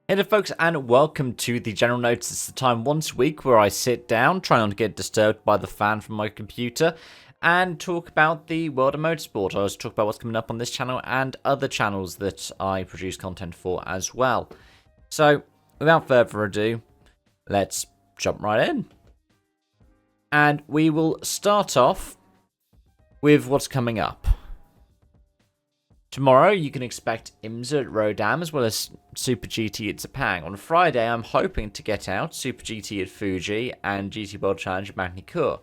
Hey there folks, and welcome to the General Notes. It's the time once a week where I sit down, try not to get disturbed by the fan from my computer, and talk about the world of motorsport. I also talk about what's coming up on this channel and other channels that I produce content for as well. So, without further ado, let's jump right in. And we will start off with what's coming up. Tomorrow, you can expect IMSA at Rodam as well as Super GT at Sepang. On Friday, I'm hoping to get out Super GT at Fuji and GT World Challenge at Magny-Cours.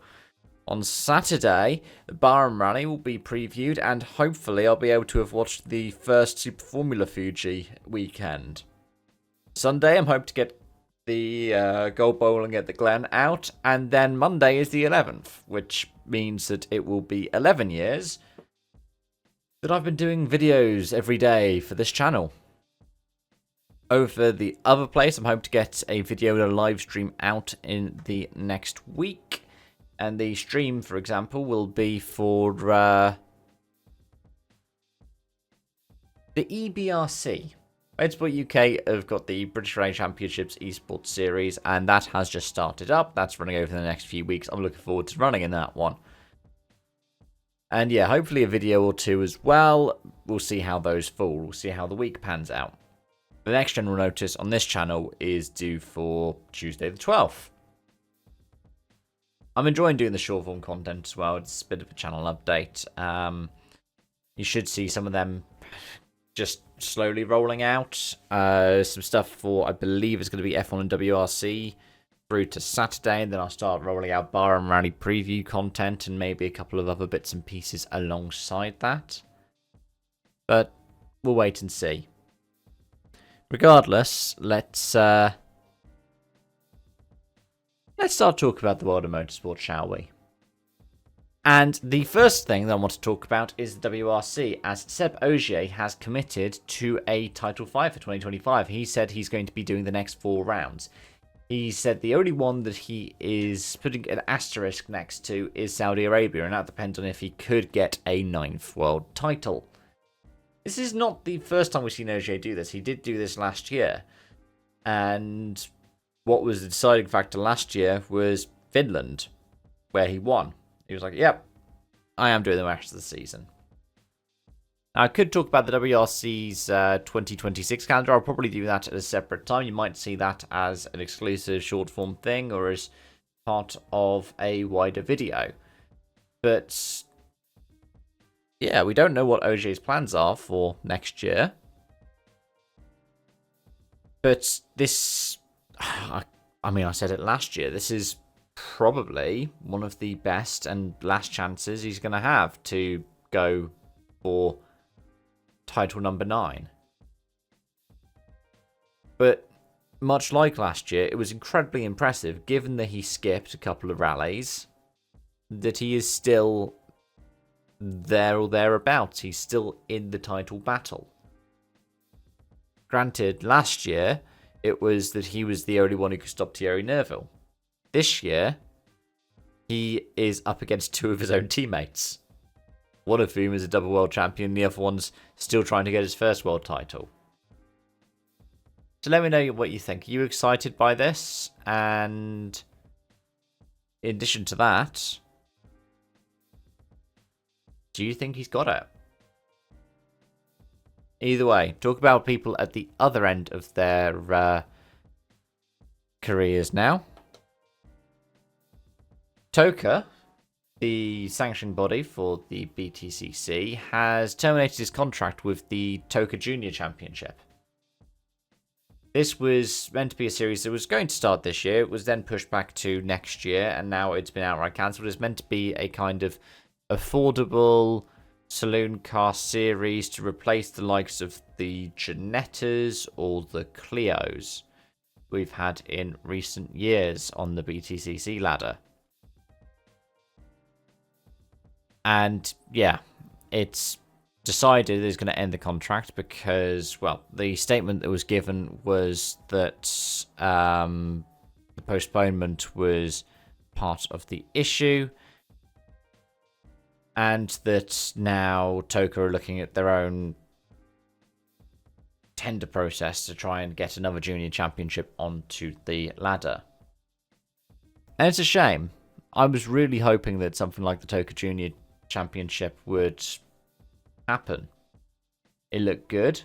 On Saturday, the Bahrain Rally will be previewed, and hopefully I'll be able to have watched the first Super Formula Fuji weekend. Sunday, I'm hoping to get the Gold Bowling at the Glen out, and then Monday is the 11th, which means that it will be 11 years that I've been doing videos every day for this channel. Over the other place, I'm hoping to get a video and a live stream out in the next week. And the stream, for example, will be for the EBRC. Motorsport UK have got the British Rally Championships Esports Series, and that has just started up. That's running over the next few weeks. I'm looking forward to running in that one. And yeah, hopefully a video or two as well. We'll see how those fall. We'll see how the week pans out. The next general notice on this channel is due for Tuesday the 12th. I'm enjoying doing the short form content as well. It's a bit of a channel update. You should see some of them just slowly rolling out. Some stuff for, I believe, it's going to be F1 and WRC through to Saturday, and then I'll start rolling out Bahrain Rally preview content and maybe a couple of other bits and pieces alongside that. But we'll wait and see. Regardless, let's start talking about the world of motorsport, shall we? And the first thing that I want to talk about is the WRC, as Seb Ogier has committed to a Title 5 for 2025. He said he's going to be doing the next 4 rounds. He said the only one that he is putting an asterisk next to is Saudi Arabia, and that depends on if he could get a 9th world title. This is not the first time we've seen Ogier do this. He did do this last year. And what was the deciding factor last year was Finland, where he won. He was like, yep, I am doing the rest of the season. I could talk about the WRC's 2026 calendar. I'll probably do that at a separate time. You might see that as an exclusive short form thing or as part of a wider video. But yeah, we don't know what Ogier's plans are for next year. But this, I mean, I said it last year. This is probably one of the best and last chances he's going to have to go for title number 9. But much like last year, it was incredibly impressive, given that he skipped a couple of rallies, that he is still there or thereabouts. He's still in the title battle. Granted, last year, it was that he was the only one who could stop Thierry Neuville. This year, he is up against 2 of his own teammates. One of whom is a double world champion, the other one's still trying to get his first world title. So let me know what you think. Are you excited by this? And in addition to that, do you think he's got it? Either way, talk about people at the other end of their careers now. TOCA, the sanctioning body for the BTCC, has terminated his contract with the TOCA Junior Championship. This was meant to be a series that was going to start this year. It was then pushed back to next year, and now it's been outright cancelled. It's meant to be a kind of affordable saloon car series to replace the likes of the Ginettas or the Clios we've had in recent years on the BTCC ladder. And yeah, it's decided it's going to end the contract because, well, the statement that was given was that the postponement was part of the issue, and that now TOCA are looking at their own tender process to try and get another junior championship onto the ladder. And it's a shame. I was really hoping that something like the TOCA Junior Championship would happen. It looked good.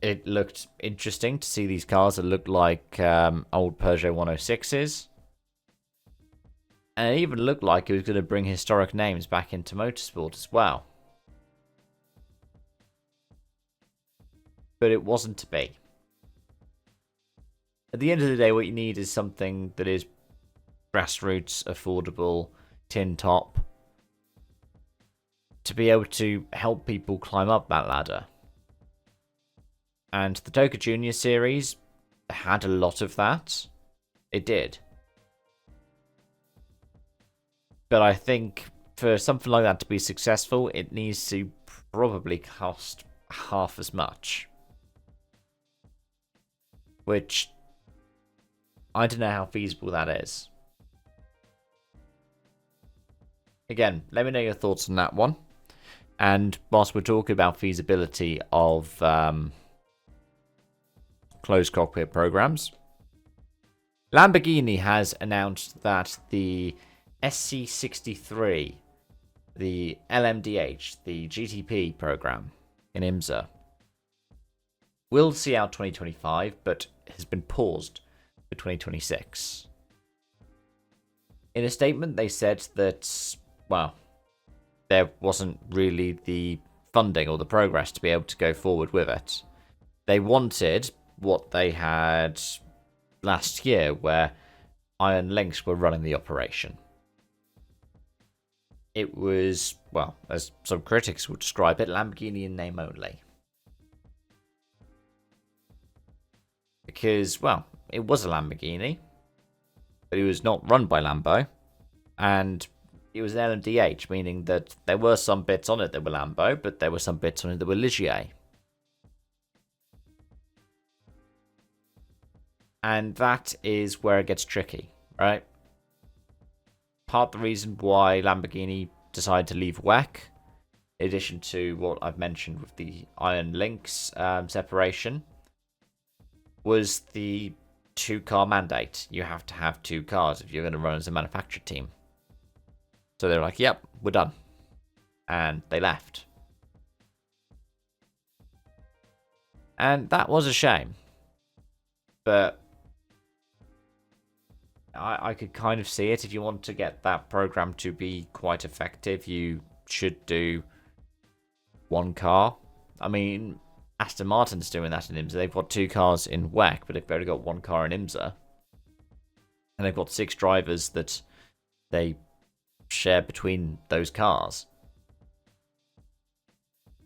It looked interesting to see these cars that looked like old Peugeot 106s. And it even looked like it was going to bring historic names back into motorsport as well. But it wasn't to be. At the end of the day, what you need is something that is grassroots, affordable, tin top, to be able to help people climb up that ladder. And the TOCA Junior series had a lot of that. It did. But I think for something like that to be successful, it needs to probably cost half as much. Which, I don't know how feasible that is. Again, let me know your thoughts on that one. And whilst we're talking about feasibility of closed cockpit programs, Lamborghini has announced that the SC63, the LMDh, the GTP program in IMSA, will see out 2025, but has been paused for 2026. In a statement, they said that, well, there wasn't really the funding or the progress to be able to go forward with it. They wanted what they had last year, where Iron Lynx were running the operation. It was, well, as some critics would describe it, Lamborghini in name only. Because, well, it was a Lamborghini, but it was not run by Lambo, and it was an LMDh, meaning that there were some bits on it that were Lambo, but there were some bits on it that were Ligier. And that is where it gets tricky, right? Part of the reason why Lamborghini decided to leave WEC, in addition to what I've mentioned with the Iron Lynx separation, was the 2-car mandate. You have to have 2 cars if you're going to run as a manufactured team. So they're like, yep, we're done. And they left. And that was a shame. But I could kind of see it. If you want to get that program to be quite effective, you should do 1 car. I mean, Aston Martin's doing that in IMSA. They've got 2 cars in WEC, but they've only got 1 car in IMSA. And they've got 6 drivers that they share between those cars.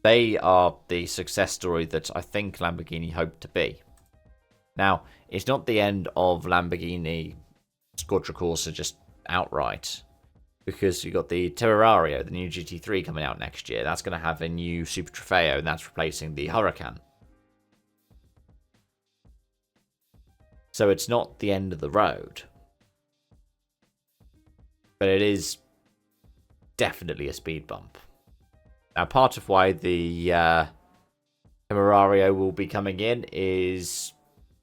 They are the success story that I think Lamborghini hoped to be. Now, it's not the end of Lamborghini Squadra Corsa just outright, because you've got the Terrario, the new GT3 coming out next year. That's going to have a new Super Trofeo, and that's replacing the Huracan. So it's not the end of the road. But it is definitely a speed bump. Now, part of why the Terrario will be coming in is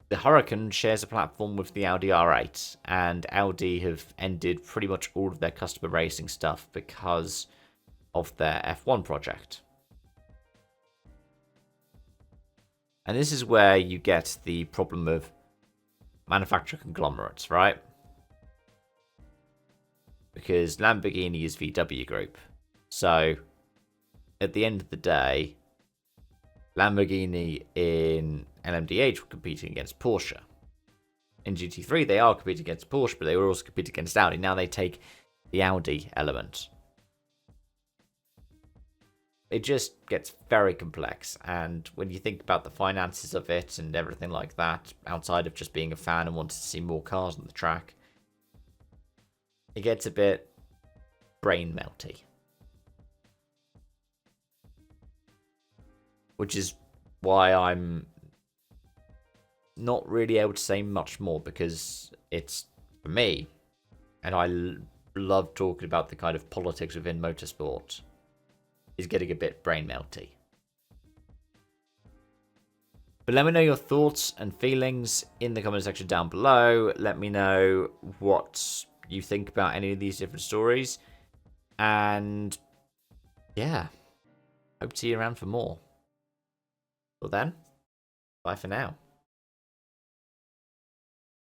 the Huracan shares a platform with the Audi R8, and Audi have ended pretty much all of their customer racing stuff because of their F1 project. And this is where you get the problem of manufacturer conglomerates, right? Because Lamborghini is VW Group. So, at the end of the day, Lamborghini in LMDh were competing against Porsche. In GT3, they are competing against Porsche, but they were also competing against Audi. Now they take the Audi element. It just gets very complex, and when you think about the finances of it and everything like that, outside of just being a fan and wanting to see more cars on the track, it gets a bit brain melty. Which is why I'm not really able to say much more, because it's, for me, and I love talking about the kind of politics within motorsport, is getting a bit brain melty. But let me know your thoughts and feelings in the comment section down below. Let me know what you think about any of these different stories. And yeah, hope to see you around for more. Till then, bye for now.